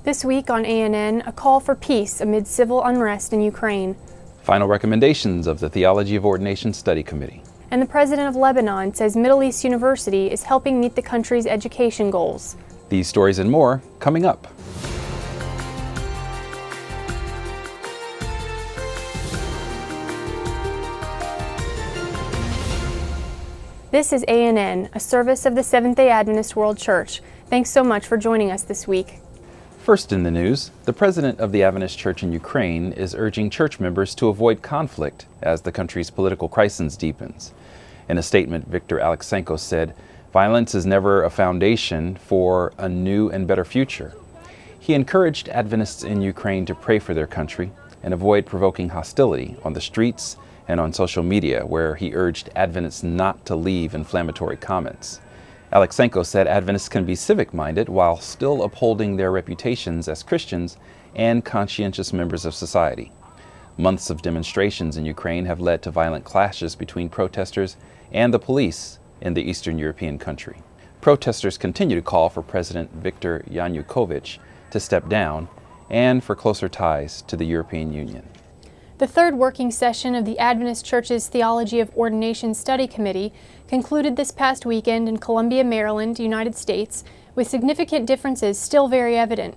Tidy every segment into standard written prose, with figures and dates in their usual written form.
This week on ANN, a call for peace amid civil unrest in Ukraine. Final recommendations of the Theology of Ordination Study Committee. And the President of Lebanon says Middle East University is helping meet the country's education goals. These stories and more coming up. This is ANN, a service of the Seventh-day Adventist World Church. Thanks so much for joining us this week. First in the news, the President of the Adventist Church in Ukraine is urging church members to avoid conflict as the country's political crisis deepens. In a statement, Viktor Alexenko said, "Violence is never a foundation for a new and better future." He encouraged Adventists in Ukraine to pray for their country and avoid provoking hostility on the streets and on social media, where he urged Adventists not to leave inflammatory comments. Alexenko said Adventists can be civic-minded while still upholding their reputations as Christians and conscientious members of society. Months of demonstrations in Ukraine have led to violent clashes between protesters and the police in the Eastern European country. Protesters continue to call for President Viktor Yanukovych to step down and for closer ties to the European Union. The third working session of the Adventist Church's Theology of Ordination Study Committee concluded this past weekend in Columbia, Maryland, United States, with significant differences still very evident.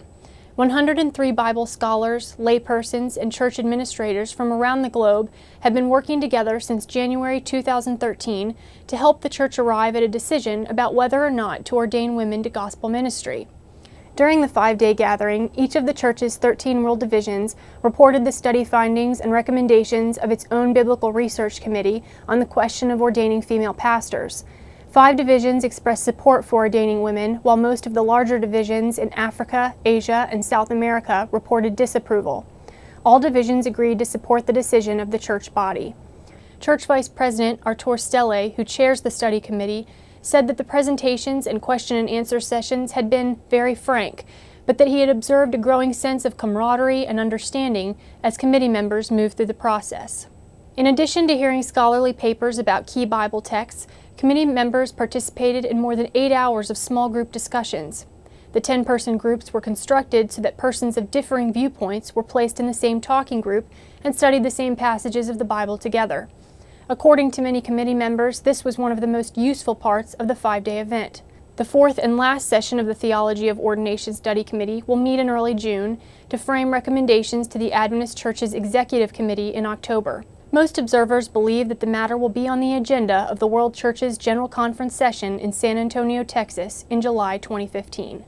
103 Bible scholars, laypersons, and church administrators from around the globe have been working together since January 2013 to help the church arrive at a decision about whether or not to ordain women to gospel ministry. During the 5-day gathering, each of the church's 13 world divisions reported the study findings and recommendations of its own biblical research committee on the question of ordaining female pastors. 5 divisions expressed support for ordaining women, while most of the larger divisions in Africa, Asia, and South America reported disapproval. All divisions agreed to support the decision of the church body. Church Vice President Artur Stelle, who chairs the study committee, said that the presentations and question and answer sessions had been very frank, but that he had observed a growing sense of camaraderie and understanding as committee members moved through the process. In addition to hearing scholarly papers about key Bible texts, committee members participated in more than 8 hours of small group discussions. The 10-person groups were constructed so that persons of differing viewpoints were placed in the same talking group and studied the same passages of the Bible together. According to many committee members, this was one of the most useful parts of the 5-day event. The fourth and last session of the Theology of Ordination Study Committee will meet in early June to frame recommendations to the Adventist Church's Executive Committee in October. Most observers believe that the matter will be on the agenda of the World Church's General Conference session in San Antonio, Texas in July 2015.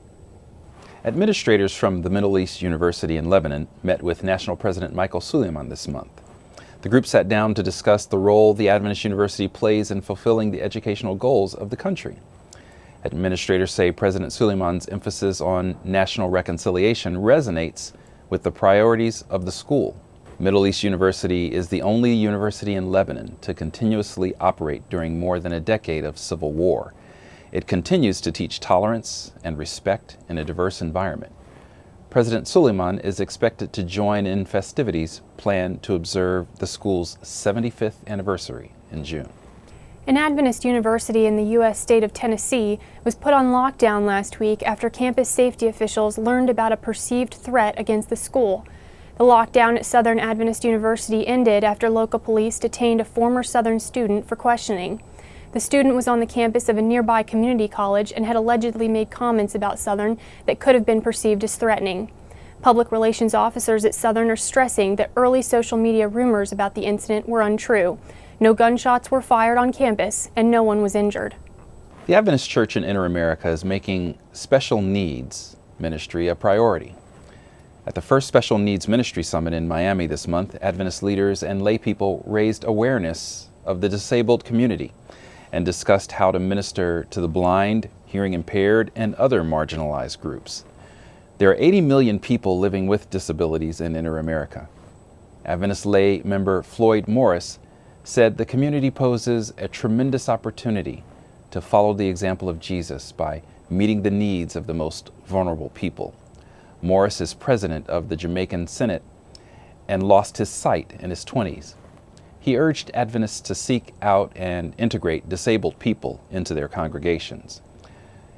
Administrators from the Middle East University in Lebanon met with National President Michael Suleiman this month. The group sat down to discuss the role the Adventist University plays in fulfilling the educational goals of the country. Administrators say President Suleiman's emphasis on national reconciliation resonates with the priorities of the school. Middle East University is the only university in Lebanon to continuously operate during more than a decade of civil war. It continues to teach tolerance and respect in a diverse environment. President Suleiman is expected to join in festivities planned to observe the school's 75th anniversary in June. An Adventist university in the U.S. state of Tennessee was put on lockdown last week after campus safety officials learned about a perceived threat against the school. The lockdown at Southern Adventist University ended after local police detained a former Southern student for questioning. The student was on the campus of a nearby community college and had allegedly made comments about Southern that could have been perceived as threatening. Public relations officers at Southern are stressing that early social media rumors about the incident were untrue. No gunshots were fired on campus, and no one was injured. The Adventist Church in Inter-America is making special needs ministry a priority. At the first Special Needs Ministry Summit in Miami this month, Adventist leaders and lay people raised awareness of the disabled community and discussed how to minister to the blind, hearing impaired, and other marginalized groups. There are 80 million people living with disabilities in Inter-America. Adventist lay member Floyd Morris said the community poses a tremendous opportunity to follow the example of Jesus by meeting the needs of the most vulnerable people. Morris is president of the Jamaican Senate and lost his sight in his 20s. He urged Adventists to seek out and integrate disabled people into their congregations.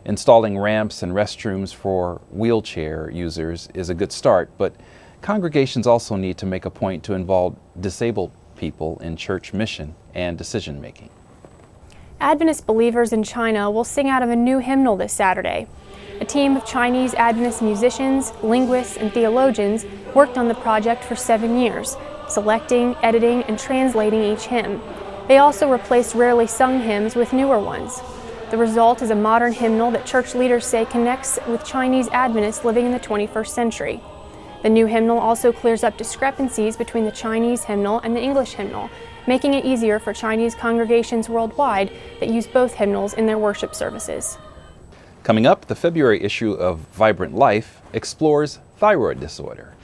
Installing ramps and restrooms for wheelchair users is a good start, but congregations also need to make a point to involve disabled people in church mission and decision making. Adventist believers in China will sing out of a new hymnal this Saturday. A team of Chinese Adventist musicians, linguists, and theologians worked on the project for 7 years, selecting, editing, and translating each hymn. They also replaced rarely sung hymns with newer ones. The result is a modern hymnal that church leaders say connects with Chinese Adventists living in the 21st century. The new hymnal also clears up discrepancies between the Chinese hymnal and the English hymnal, making it easier for Chinese congregations worldwide that use both hymnals in their worship services. Coming up, the February issue of Vibrant Life explores thyroid disorder.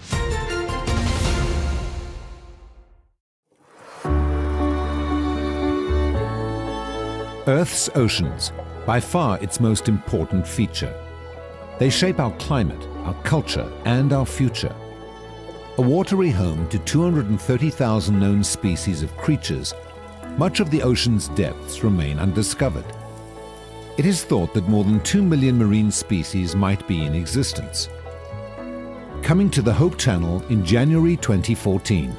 Earth's oceans, by far its most important feature. They shape our climate, our culture, and our future. A watery home to 230,000 known species of creatures, much of the ocean's depths remain undiscovered. It is thought that more than 2 million marine species might be in existence. Coming to the Hope Channel in January 2014.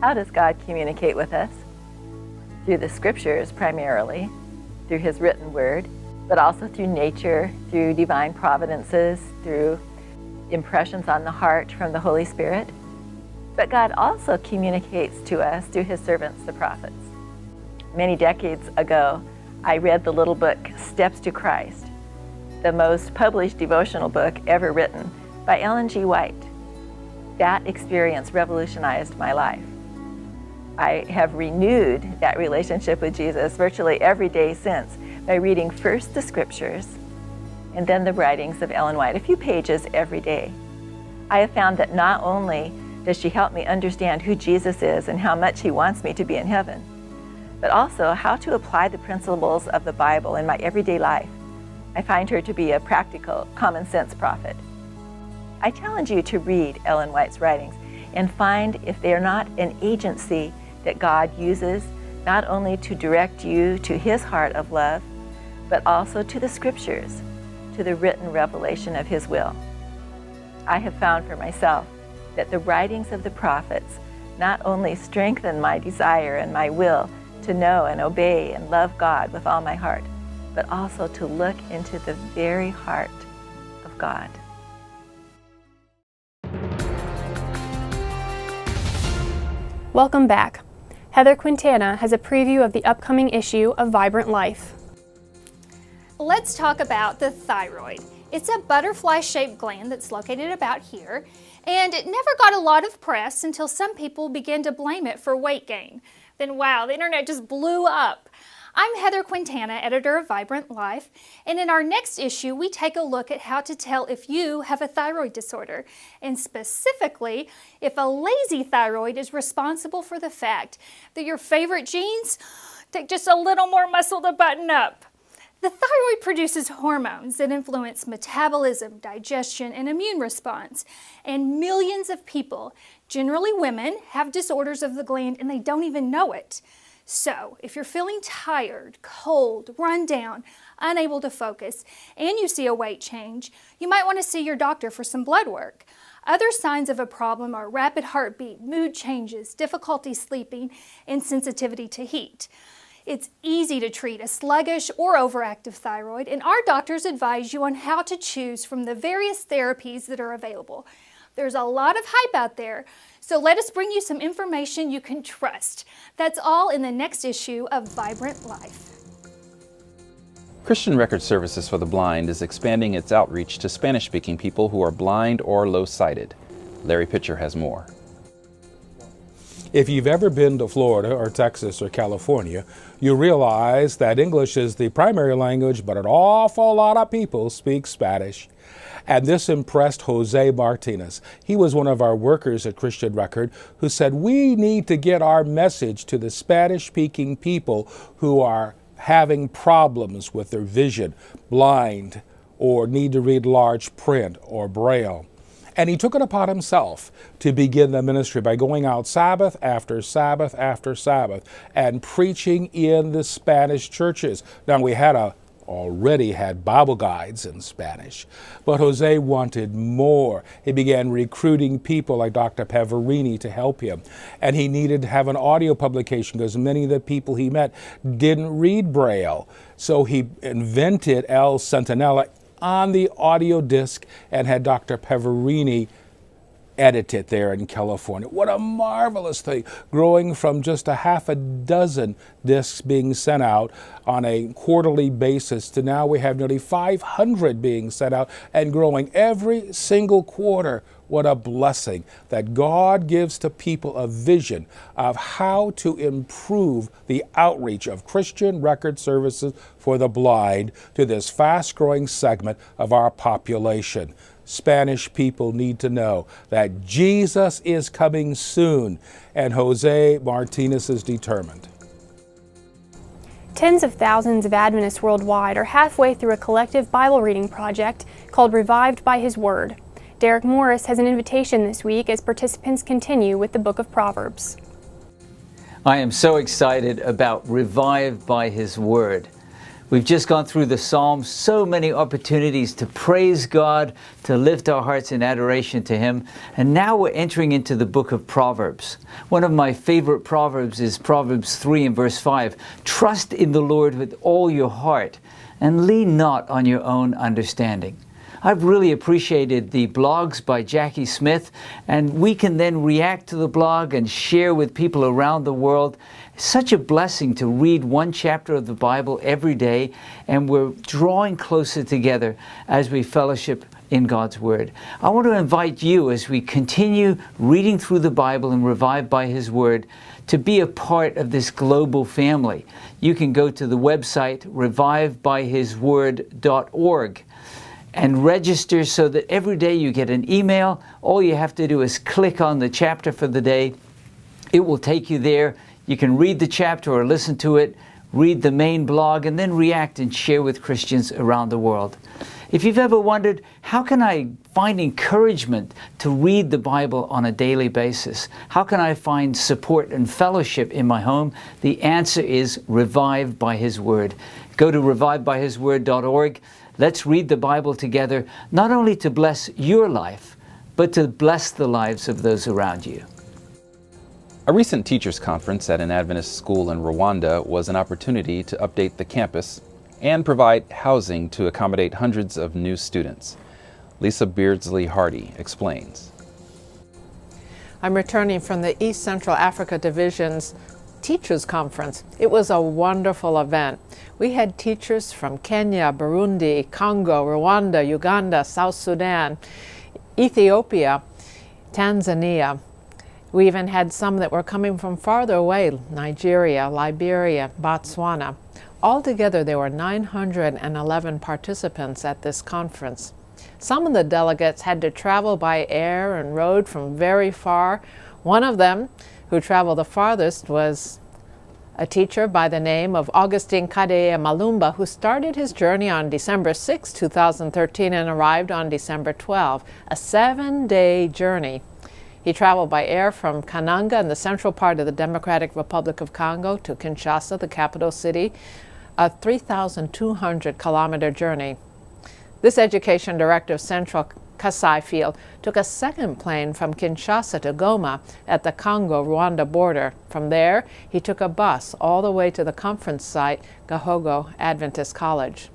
How does God communicate with us? Through the scriptures primarily, through His written word, but also through nature, through divine providences, through impressions on the heart from the Holy Spirit. But God also communicates to us through His servants, the prophets. Many decades ago, I read the little book, Steps to Christ, the most published devotional book ever written by Ellen G. White. That experience revolutionized my life. I have renewed that relationship with Jesus virtually every day since by reading first the scriptures and then the writings of Ellen White, a few pages every day. I have found that not only does she help me understand who Jesus is and how much He wants me to be in heaven, but also how to apply the principles of the Bible in my everyday life. I find her to be a practical, common sense prophet. I challenge you to read Ellen White's writings and find if they are not an agency that God uses not only to direct you to His heart of love, but also to the scriptures, to the written revelation of His will. I have found for myself that the writings of the prophets not only strengthen my desire and my will to know and obey and love God with all my heart, but also to look into the very heart of God. Welcome back. Heather Quintana has a preview of the upcoming issue of Vibrant Life. Let's talk about the thyroid. It's a butterfly-shaped gland that's located about here, and it never got a lot of press until some people began to blame it for weight gain. Then wow, the internet just blew up. I'm Heather Quintana, editor of Vibrant Life, and in our next issue, we take a look at how to tell if you have a thyroid disorder, and specifically, if a lazy thyroid is responsible for the fact that your favorite jeans take just a little more muscle to button up. The thyroid produces hormones that influence metabolism, digestion, and immune response, and millions of people, generally women, have disorders of the gland and they don't even know it. So, if you're feeling tired, cold, run down, unable to focus, and you see a weight change, you might want to see your doctor for some blood work. Other signs of a problem are rapid heartbeat, mood changes, difficulty sleeping, and sensitivity to heat. It's easy to treat a sluggish or overactive thyroid, and our doctors advise you on how to choose from the various therapies that are available. There's a lot of hype out there, so let us bring you some information you can trust. That's all in the next issue of Vibrant Life. Christian Record Services for the Blind is expanding its outreach to Spanish-speaking people who are blind or low-sighted. Larry Pitcher has more. If you've ever been to Florida or Texas or California, you realize that English is the primary language, but an awful lot of people speak Spanish. And this impressed Jose Martinez. He was one of our workers at Christian Record who said, we need to get our message to the Spanish-speaking people who are having problems with their vision, blind, or need to read large print or braille. And he took it upon himself to begin the ministry by going out Sabbath after Sabbath after Sabbath and preaching in the Spanish churches. Now, we already had Bible guides in Spanish, but Jose wanted more. He began recruiting people like Dr. Pavarini to help him, and he needed to have an audio publication because many of the people he met didn't read Braille. So he invented El Centinela on the audio disc and had Dr. Pavarini edit it there in California. What a marvelous thing, growing from just a half a dozen discs being sent out on a quarterly basis to now we have nearly 500 being sent out and growing every single quarter. What a blessing that God gives to people a vision of how to improve the outreach of Christian record services for the blind to this fast-growing segment of our population. Spanish people need to know that Jesus is coming soon, and Jose Martinez is determined. Tens of thousands of Adventists worldwide are halfway through a collective Bible reading project called Revived by His Word. Derek Morris has an invitation this week as participants continue with the book of Proverbs. I am so excited about Revived by His Word. We've just gone through the Psalms, so many opportunities to praise God, to lift our hearts in adoration to Him. And now we're entering into the book of Proverbs. One of my favorite Proverbs is Proverbs 3 and verse 5. Trust in the Lord with all your heart and lean not on your own understanding. I've really appreciated the blogs by Jackie Smith, and we can then react to the blog and share with people around the world. It's such a blessing to read one chapter of the Bible every day, and we're drawing closer together as we fellowship in God's Word. I want to invite you as we continue reading through the Bible and Revived by His Word to be a part of this global family. You can go to the website revivedbyhisword.org and register so that every day you get an email. All you have to do is click on the chapter for the day. It will take you there. You can read the chapter or listen to it, read the main blog, and then react and share with Christians around the world. If you've ever wondered, how can I find encouragement to read the Bible on a daily basis? How can I find support and fellowship in my home? The answer is Revived by His Word. Go to revivedbyhisword.org. Let's read the Bible together, not only to bless your life, but to bless the lives of those around you. A recent teachers' conference at an Adventist school in Rwanda was an opportunity to update the campus and provide housing to accommodate hundreds of new students. Lisa Beardsley Hardy explains. I'm returning from the East Central Africa Division's Teachers Conference. It was a wonderful event. We had teachers from Kenya, Burundi, Congo, Rwanda, Uganda, South Sudan, Ethiopia, Tanzania. We even had some that were coming from farther away, Nigeria, Liberia, Botswana. Altogether, there were 911 participants at this conference. Some of the delegates had to travel by air and road from very far. One of them, who traveled the farthest, was a teacher by the name of Augustine Kadeye Malumba, who started his journey on December 6, 2013 and arrived on December 12, a 7-day journey. He traveled by air from Kananga in the central part of the Democratic Republic of Congo to Kinshasa, the capital city, a 3,200-kilometer journey. This education director of Central Kasai Field took a second plane from Kinshasa to Goma at the Congo-Rwanda border. From there, he took a bus all the way to the conference site, Gahogo Adventist College.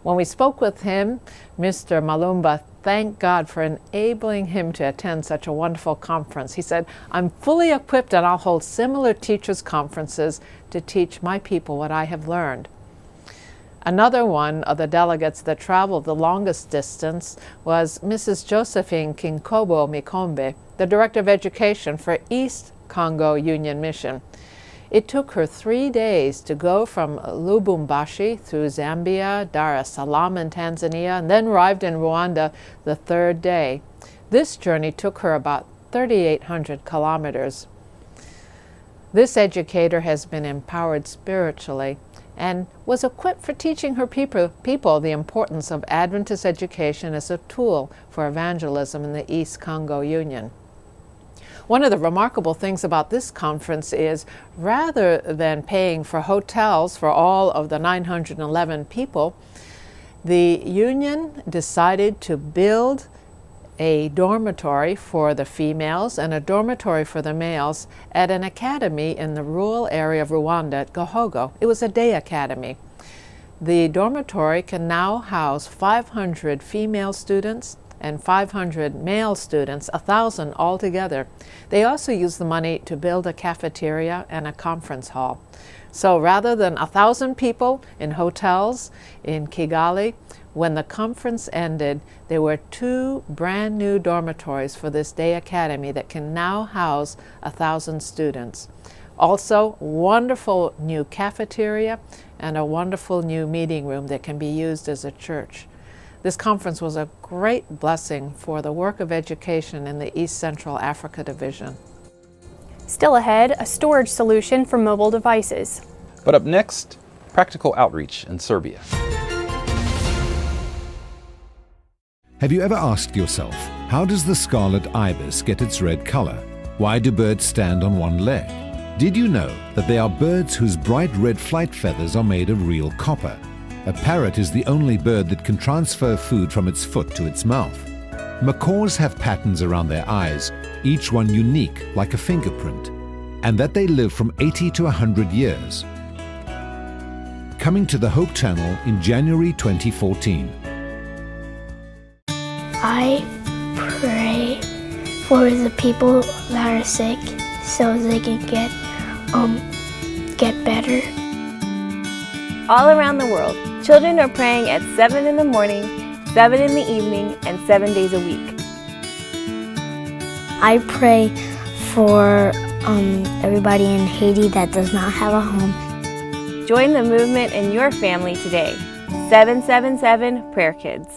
When we spoke with him, Mr. Malumba thanked God for enabling him to attend such a wonderful conference. He said, "I'm fully equipped and I'll hold similar teachers' conferences to teach my people what I have learned." Another one of the delegates that traveled the longest distance was Mrs. Josephine Kinkobo Mikombe, the Director of Education for East Congo Union Mission. It took her 3 days to go from Lubumbashi through Zambia, Dar es Salaam in Tanzania, and then arrived in Rwanda the third day. This journey took her about 3,800 kilometers. This educator has been empowered spiritually and was equipped for teaching her people the importance of Adventist education as a tool for evangelism in the East Congo Union. One of the remarkable things about this conference is, rather than paying for hotels for all of the 911 people, the Union decided to build a dormitory for the females and a dormitory for the males at an academy in the rural area of Rwanda at Gahogo. It was a day academy. The dormitory can now house 500 female students and 500 male students, 1,000 altogether. They also use the money to build a cafeteria and a conference hall. So rather than 1,000 people in hotels in Kigali, when the conference ended, there were 2 brand new dormitories for this day academy that can now house 1,000 students. Also, wonderful new cafeteria and a wonderful new meeting room that can be used as a church. This conference was a great blessing for the work of education in the East Central Africa Division. Still ahead, a storage solution for mobile devices. But up next, practical outreach in Serbia. Have you ever asked yourself, how does the scarlet ibis get its red color? Why do birds stand on one leg? Did you know that they are birds whose bright red flight feathers are made of real copper? A parrot is the only bird that can transfer food from its foot to its mouth. Macaws have patterns around their eyes, each one unique like a fingerprint, and that they live from 80 to 100 years. Coming to the Hope Channel in January 2014. I pray for the people that are sick so they can get better. All around the world, children are praying at 7 in the morning, 7 in the evening, and 7 days a week. I pray for everybody in Haiti that does not have a home. Join the movement in your family today. 777 Prayer Kids.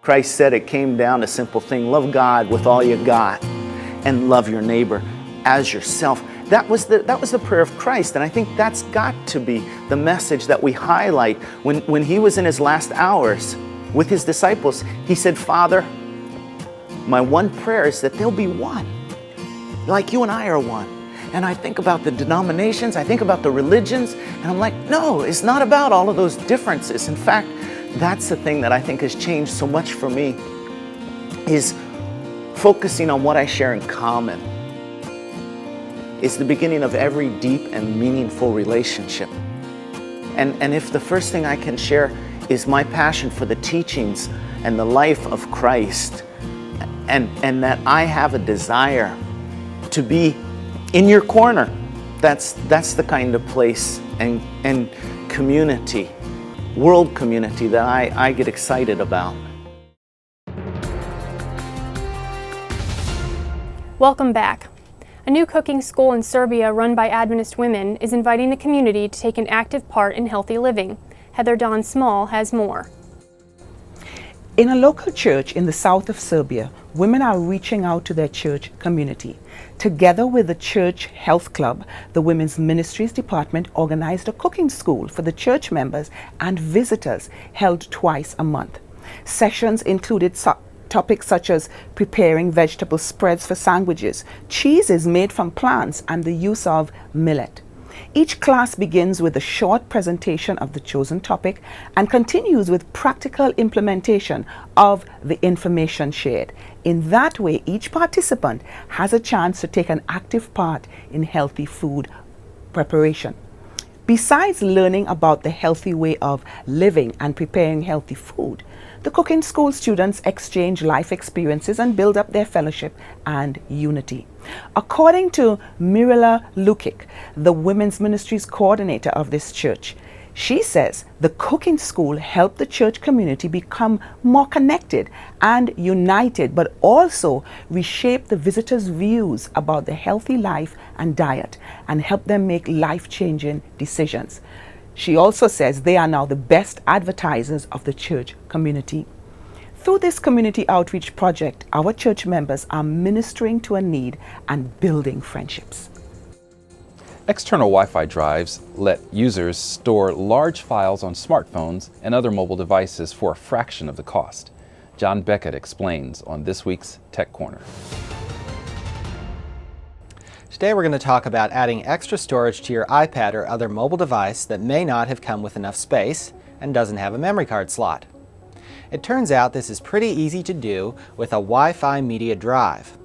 Christ said it came down to a simple thing: love God with all you got and love your neighbor as yourself. That was the prayer of Christ, and I think that's got to be the message that we highlight. When he was in his last hours with his disciples, he said, Father, my one prayer is that they'll be one, like you and I are one. And I think about the denominations, I think about the religions, and I'm like, no, it's not about all of those differences. In fact, that's the thing that I think has changed so much for me, is focusing on what I share in common. It's the beginning of every deep and meaningful relationship. And if the first thing I can share is my passion for the teachings and the life of Christ, and that I have a desire to be in your corner, that's the kind of place and community, world community that I get excited about. Welcome back. A new cooking school in Serbia run by Adventist women is inviting the community to take an active part in healthy living. Heather Dawn Small has more. In a local church in the south of Serbia, women are reaching out to their church community. Together with the church health club, the Women's Ministries Department organized a cooking school for the church members and visitors, held twice a month. Sessions included topics such as preparing vegetable spreads for sandwiches, cheeses made from plants, and the use of millet. Each class begins with a short presentation of the chosen topic and continues with practical implementation of the information shared. In that way, each participant has a chance to take an active part in healthy food preparation. Besides learning about the healthy way of living and preparing healthy food, the cooking school students exchange life experiences and build up their fellowship and unity. According to Mirela Lukic, the Women's Ministries coordinator of this church, she says the cooking school helped the church community become more connected and united, but also reshape the visitors' views about the healthy life and diet and help them make life-changing decisions. She also says they are now the best advertisers of the church community. Through this community outreach project, our church members are ministering to a need and building friendships. External Wi-Fi drives let users store large files on smartphones and other mobile devices for a fraction of the cost. John Beckett explains on this week's Tech Corner. Today we're going to talk about adding extra storage to your iPad or other mobile device that may not have come with enough space and doesn't have a memory card slot. It turns out this is pretty easy to do with a Wi-Fi media drive.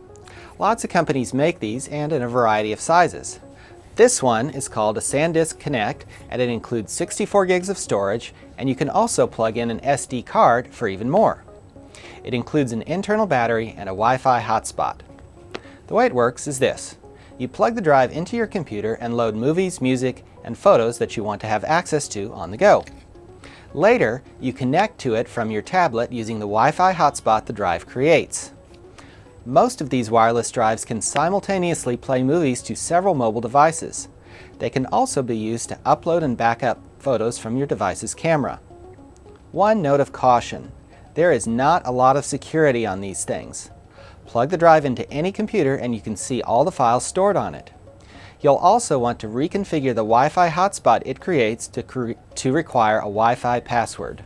Lots of companies make these and in a variety of sizes. This one is called a SanDisk Connect, and it includes 64 gigs of storage, and you can also plug in an SD card for even more. It includes an internal battery and a Wi-Fi hotspot. The way it works is this. You plug the drive into your computer and load movies, music, and photos that you want to have access to on the go. Later, you connect to it from your tablet using the Wi-Fi hotspot the drive creates. Most of these wireless drives can simultaneously play movies to several mobile devices. They can also be used to upload and back up photos from your device's camera. One note of caution: there is not a lot of security on these things. Plug the drive into any computer and you can see all the files stored on it. You'll also want to reconfigure the Wi-Fi hotspot it creates to require a Wi-Fi password.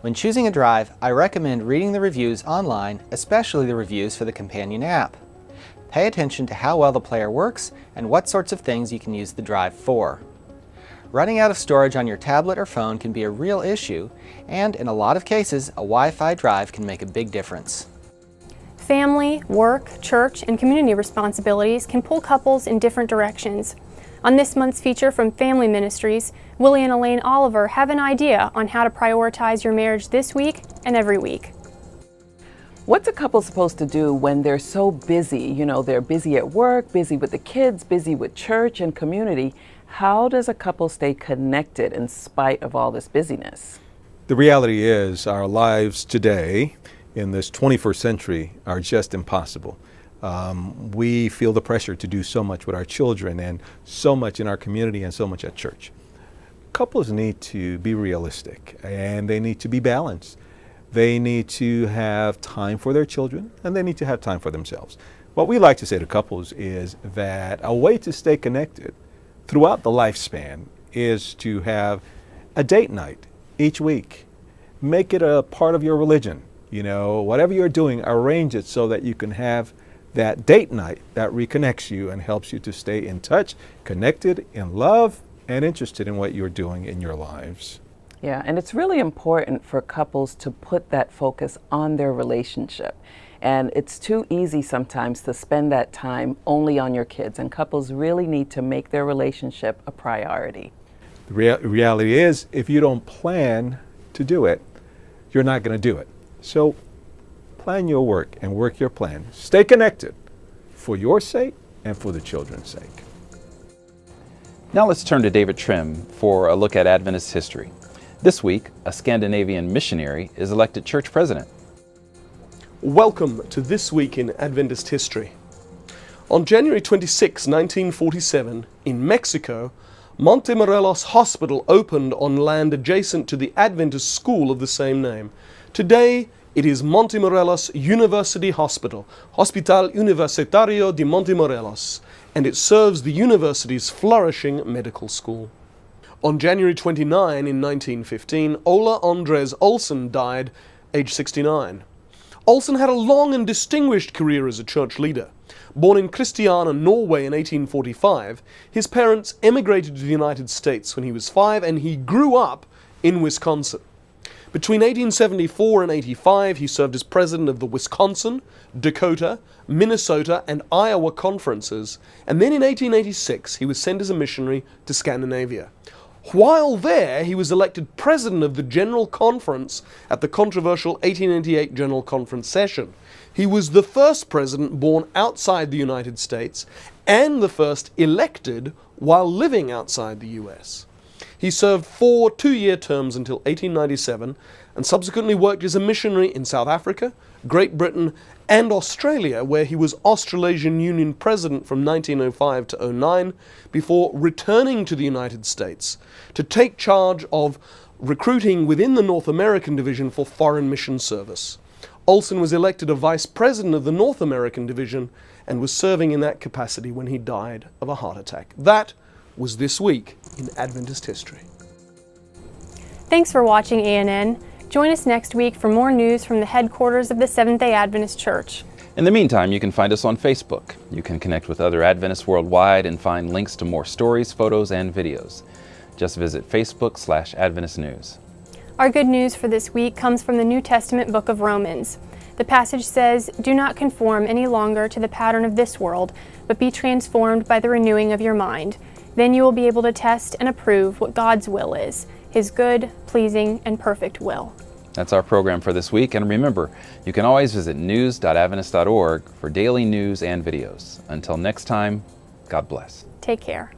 When choosing a drive, I recommend reading the reviews online, especially the reviews for the companion app. Pay attention to how well the player works and what sorts of things you can use the drive for. Running out of storage on your tablet or phone can be a real issue, and in a lot of cases, a Wi-Fi drive can make a big difference. Family, work, church, and community responsibilities can pull couples in different directions. On this month's feature from Family Ministries, Willie and Elaine Oliver have an idea on how to prioritize your marriage this week and every week. What's a couple supposed to do when they're so busy? You know, they're busy at work, busy with the kids, busy with church and community. How does a couple stay connected in spite of all this busyness? The reality is our lives today in this 21st century are just impossible. We feel the pressure to do so much with our children and so much in our community and so much at church. Couples need to be realistic and they need to be balanced. They need to have time for their children and they need to have time for themselves. What we like to say to couples is that a way to stay connected throughout the lifespan is to have a date night each week. Make it a part of your religion. You know, whatever you're doing, arrange it so that you can have that date night that reconnects you and helps you to stay in touch, connected, in love, and interested in what you're doing in your lives. Yeah, and it's really important for couples to put that focus on their relationship. And it's too easy sometimes to spend that time only on your kids, and couples really need to make their relationship a priority. The reality is, if you don't plan to do it, you're not going to do it. So plan your work and work your plan. Stay connected for your sake and for the children's sake. Now let's turn to David Trim for a look at Adventist history. This week, a Scandinavian missionary is elected church president. Welcome to This Week in Adventist History. On January 26, 1947, in Mexico, Montemorelos Hospital opened on land adjacent to the Adventist school of the same name. Today, it is Montemorelos University Hospital, Hospital Universitario de Montemorelos, and it serves the university's flourishing medical school. On January 29, in 1915, Ola Andres Olsen died, age 69. Olsen had a long and distinguished career as a church leader. Born in Christiania, Norway in 1845, his parents emigrated to the United States when he was 5 and he grew up in Wisconsin. Between 1874 and 85, he served as president of the Wisconsin, Dakota, Minnesota, and Iowa conferences, and then in 1886 he was sent as a missionary to Scandinavia. While there, he was elected president of the General Conference at the controversial 1888 General Conference session. He was the first president born outside the United States and the first elected while living outside the U.S. He served 4 two-year terms until 1897 and subsequently worked as a missionary in South Africa, Great Britain, and Australia, where he was Australasian Union President from 1905 to 09, before returning to the United States to take charge of recruiting within the North American Division for Foreign Mission Service. Olson was elected a vice president of the North American division and was serving in that capacity when he died of a heart attack. That was This Week in Adventist History. Thanks for watching ANN. Join us next week for more news from the headquarters of the Seventh-day Adventist Church. In the meantime, you can find us on Facebook. You can connect with other Adventists worldwide and find links to more stories, photos, and videos. Just visit Facebook/Adventist News. Our good news for this week comes from the New Testament book of Romans. The passage says, "Do not conform any longer to the pattern of this world, but be transformed by the renewing of your mind. Then you will be able to test and approve what God's will is, His good, pleasing, and perfect will." That's our program for this week, and remember, you can always visit news.adventist.org for daily news and videos. Until next time, God bless. Take care.